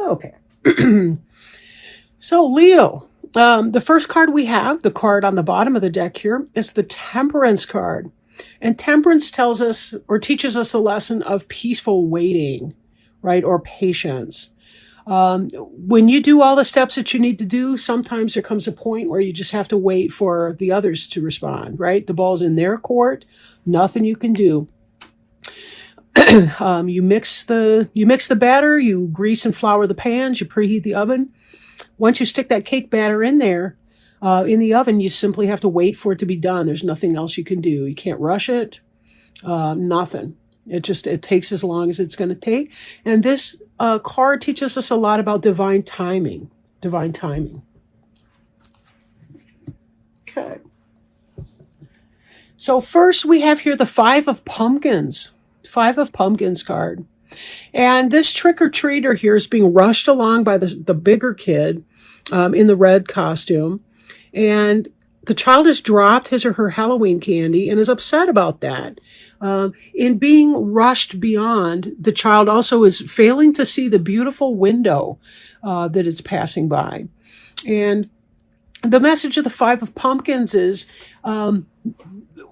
Okay. So, Leo, the first card we have, the card on the bottom of the deck here, is the Temperance card. And Temperance tells us or teaches us the lesson of peaceful waiting, right? Or patience. When you do all the steps that you need to do, sometimes there comes a point where you just have to wait for the others to respond, right? The ball's in their court, nothing you can do. You mix the batter, you grease and flour the pans, you preheat the oven. Once you stick that cake batter in there, in the oven, you simply have to wait for it to be done. There's nothing else you can do. You can't rush it. Nothing. It takes as long as it's going to take. And this card teaches us a lot about divine timing. Divine timing. Okay. So first we have here the Five of Pumpkins. Five of Pumpkins card. And this trick-or-treater here is being rushed along by the bigger kid in the red costume. And the child has dropped his or her Halloween candy and is upset about that. In being rushed beyond, the child also is failing to see the beautiful window that it's passing by. And the message of the Five of Pumpkins is,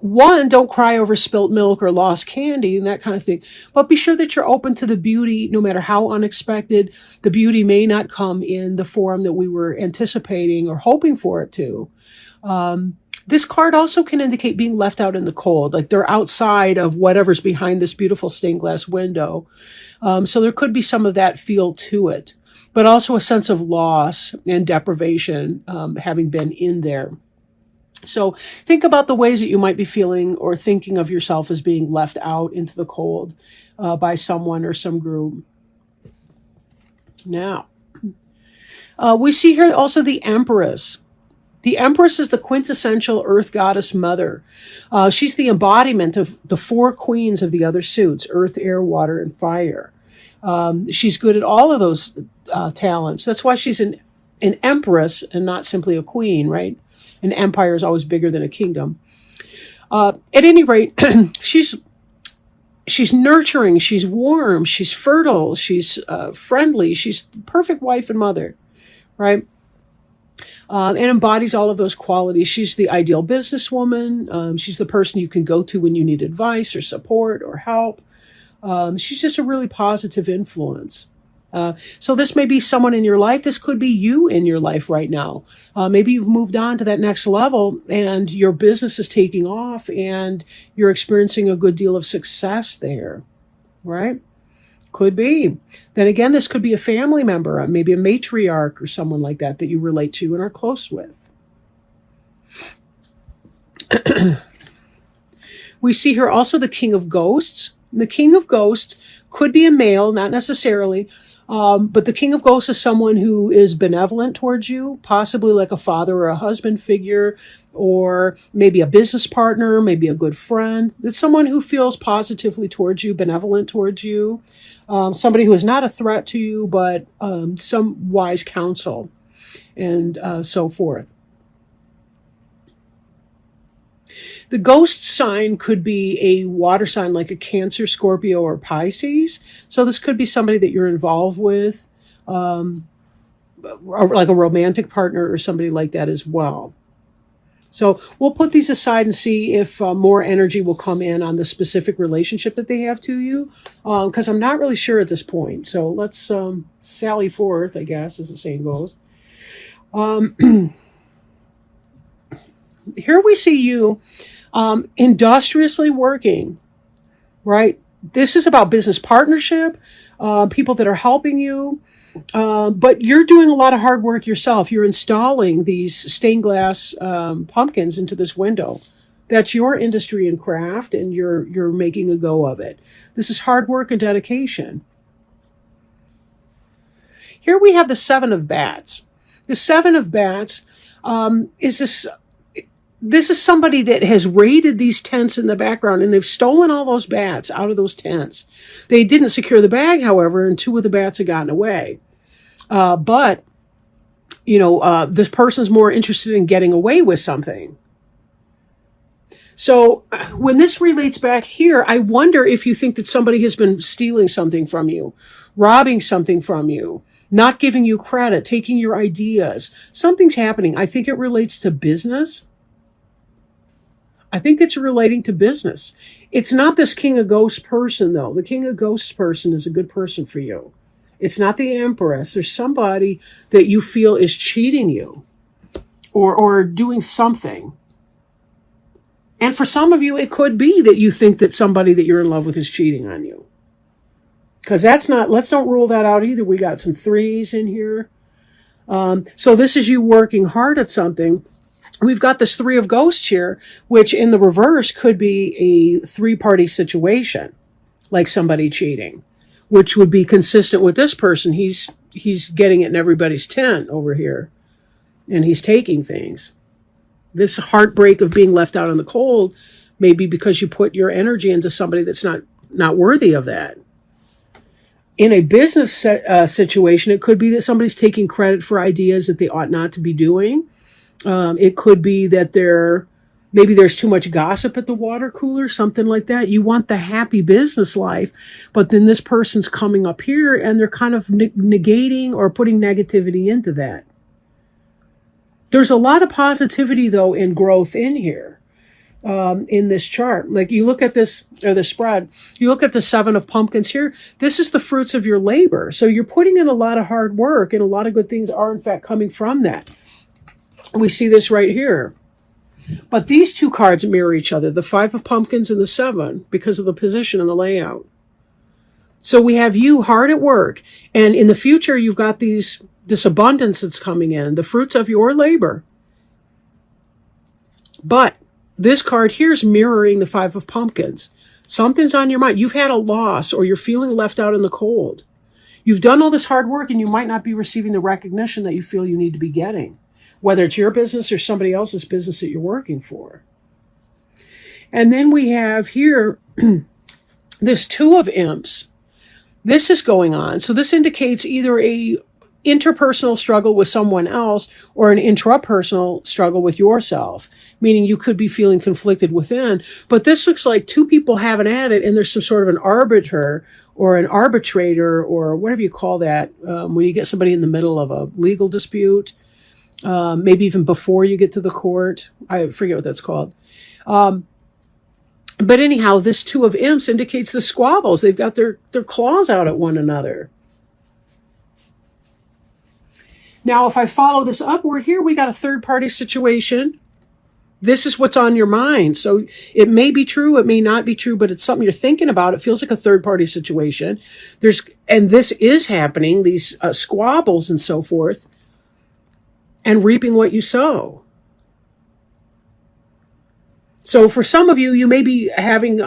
one, don't cry over spilt milk or lost candy and that kind of thing. But be sure that you're open to the beauty, no matter how unexpected. The beauty may not come in the form that we were anticipating or hoping for it to. This card also can indicate being left out in the cold, like they're outside of whatever's behind this beautiful stained glass window. So there could be some of that feel to it, but also a sense of loss and deprivation having been in there. So think about the ways that you might be feeling or thinking of yourself as being left out into the cold by someone or some group. Now, we see here also the Empress. The Empress is the quintessential Earth goddess mother. She's the embodiment of the four queens of the other suits, earth, air, water, and fire. She's good at all of those talents. That's why she's an empress and not simply a queen, right? An empire is always bigger than a kingdom. At any rate, she's nurturing, she's warm, she's fertile, she's friendly, she's the perfect wife and mother, right? And embodies all of those qualities. She's the ideal businesswoman. She's the person you can go to when you need advice or support or help. She's just a really positive influence. So this may be someone in your life. This could be you in your life right now. Maybe you've moved on to that next level and your business is taking off and you're experiencing a good deal of success there, right? Could be. Then again, this could be a family member, maybe a matriarch or someone like that you relate to and are close with. We see here also the King of Ghosts. The King of Ghosts could be a male, not necessarily, but the King of Ghosts is someone who is benevolent towards you, possibly like a father or a husband figure, or maybe a business partner, maybe a good friend. It's someone who feels positively towards you, benevolent towards you, somebody who is not a threat to you, but some wise counsel, and so forth. The ghost sign could be a water sign like a Cancer, Scorpio, or Pisces. So this could be somebody that you're involved with, or like a romantic partner or somebody like that as well. So we'll put these aside and see if more energy will come in on the specific relationship that they have to you, because I'm not really sure at this point. So let's sally forth, I guess, as the saying goes. Here we see you industriously working, right? This is about business partnership, people that are helping you, but you're doing a lot of hard work yourself. You're installing these stained glass pumpkins into this window. That's your industry and craft, and you're making a go of it. This is hard work and dedication. Here we have the Seven of Bats. The Seven of Bats is this is somebody that has raided these tents in the background, and they've stolen all those bats out of those tents. They didn't secure the bag, however, and two of the bats had gotten away. But, this person's more interested in getting away with something. So when this relates back here, I wonder if you think that somebody has been stealing something from you, robbing something from you, not giving you credit, taking your ideas. Something's happening. I think it relates to business. I think it's relating to business. It's not this King of Ghosts person, though. The King of Ghosts person is a good person for you. It's not the Empress. There's somebody that you feel is cheating you or doing something. And for some of you, it could be that you think that somebody that you're in love with is cheating on you. Because that's not, let's don't rule that out either. We got some threes in here. So this is you working hard at something. We've got this Three of Ghosts here, which in the reverse could be a three-party situation, like somebody cheating, which would be consistent with this person. He's getting it in everybody's tent over here, and he's taking things. This heartbreak of being left out in the cold may be because you put your energy into somebody that's not worthy of that. In a business situation, it could be that somebody's taking credit for ideas that they ought not to be doing. It could be that maybe there's too much gossip at the water cooler, something like that. You want the happy business life, but then this person's coming up here and they're kind of negating or putting negativity into that. There's a lot of positivity, though, in growth in here, in this chart. Like you look at this, or the spread, you look at the Seven of Pumpkins here. This is the fruits of your labor. So you're putting in a lot of hard work, and a lot of good things are, in fact, coming from that. We see this right here. But these two cards mirror each other, the Five of Pumpkins and the Seven, because of the position and the layout. So we have you hard at work, and in the future you've got this abundance that's coming in, the fruits of your labor. But this card here is mirroring the Five of Pumpkins. Something's on your mind. You've had a loss, or you're feeling left out in the cold. You've done all this hard work, and you might not be receiving the recognition that you feel you need to be getting, whether it's your business or somebody else's business that you're working for. And then we have here this Two of Imps. This is going on. So this indicates either a interpersonal struggle with someone else or an intrapersonal struggle with yourself, meaning you could be feeling conflicted within. But this looks like two people having at it, and there's some sort of an arbiter or an arbitrator or whatever you call that when you get somebody in the middle of a legal dispute. Maybe even before you get to the court. I forget what that's called. But anyhow, this Two of Imps indicates the squabbles. They've got their claws out at one another. Now, if I follow this upward here, we got a third-party situation. This is what's on your mind. So it may be true, it may not be true, but it's something you're thinking about. It feels like a third-party situation. And this is happening, these squabbles and so forth, and reaping what you sow. So for some of you, you may be having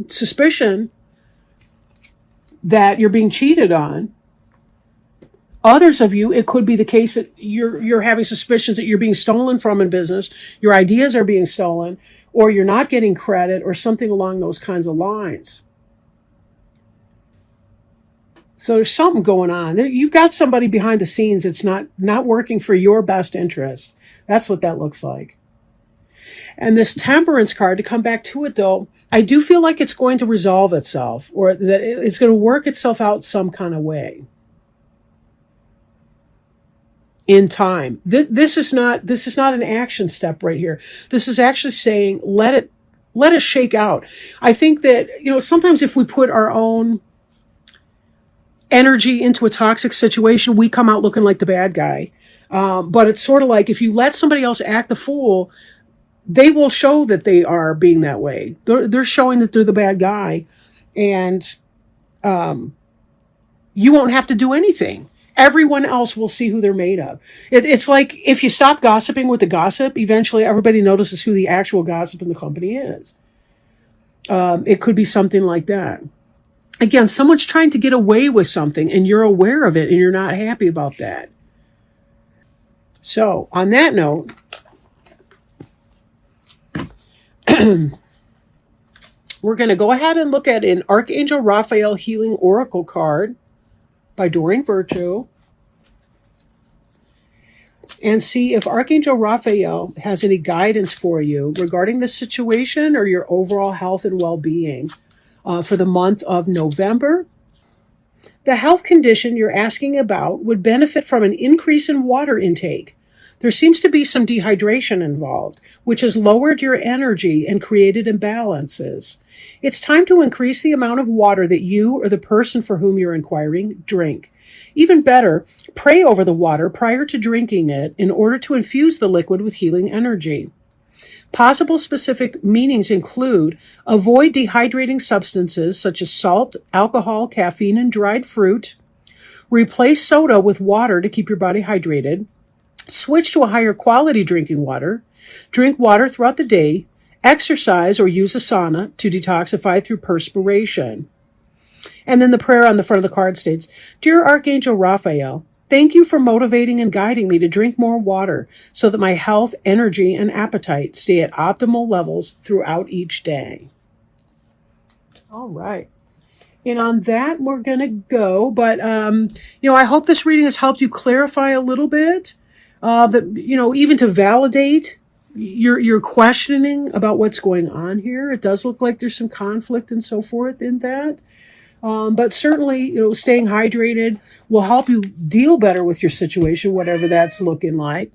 suspicion that you're being cheated on. Others of you, it could be the case that you're having suspicions that you're being stolen from in business, your ideas are being stolen, or you're not getting credit, or something along those kinds of lines. So there's something going on. You've got somebody behind the scenes that's not working for your best interest. That's what that looks like. And this Temperance card, to come back to it though, I do feel like it's going to resolve itself, or that it's going to work itself out some kind of way in time. This is not an action step right here. This is actually saying, let it shake out. I think that, sometimes if we put our own energy into a toxic situation, we come out looking like the bad guy. But it's sort of like if you let somebody else act the fool, they will show that they are being that way. They're showing that they're the bad guy, and you won't have to do anything. Everyone else will see who they're made of. It's like if you stop gossiping with the gossip, eventually everybody notices who the actual gossip in the company is. It could be something like that. Again, someone's trying to get away with something, and you're aware of it, and you're not happy about that. So, on that note, we're going to go ahead and look at an Archangel Raphael Healing Oracle card by Doreen Virtue, and see if Archangel Raphael has any guidance for you regarding this situation or your overall health and well-being for the month of November. The health condition you're asking about would benefit from an increase in water intake. There seems to be some dehydration involved, which has lowered your energy and created imbalances. It's time to increase the amount of water that you or the person for whom you're inquiring drink. Even better, pray over the water prior to drinking it in order to infuse the liquid with healing energy. Possible specific meanings include avoid dehydrating substances such as salt, alcohol, caffeine, and dried fruit. Replace soda with water to keep your body hydrated. Switch to a higher quality drinking water. Drink water throughout the day. Exercise or use a sauna to detoxify through perspiration. And then the prayer on the front of the card states, Dear Archangel Raphael, thank you for motivating and guiding me to drink more water so that my health, energy, and appetite stay at optimal levels throughout each day. All right. And on that, we're going to go. But, I hope this reading has helped you clarify a little bit. That, even to validate your questioning about what's going on here. It does look like there's some conflict and so forth in that. But certainly, staying hydrated will help you deal better with your situation, whatever that's looking like.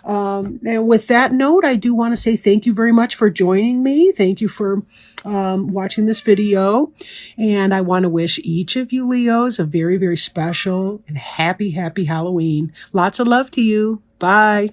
And with that note, I do want to say thank you very much for joining me. Thank you for watching this video. And I want to wish each of you Leos a very, very special and happy, happy Halloween. Lots of love to you. Bye.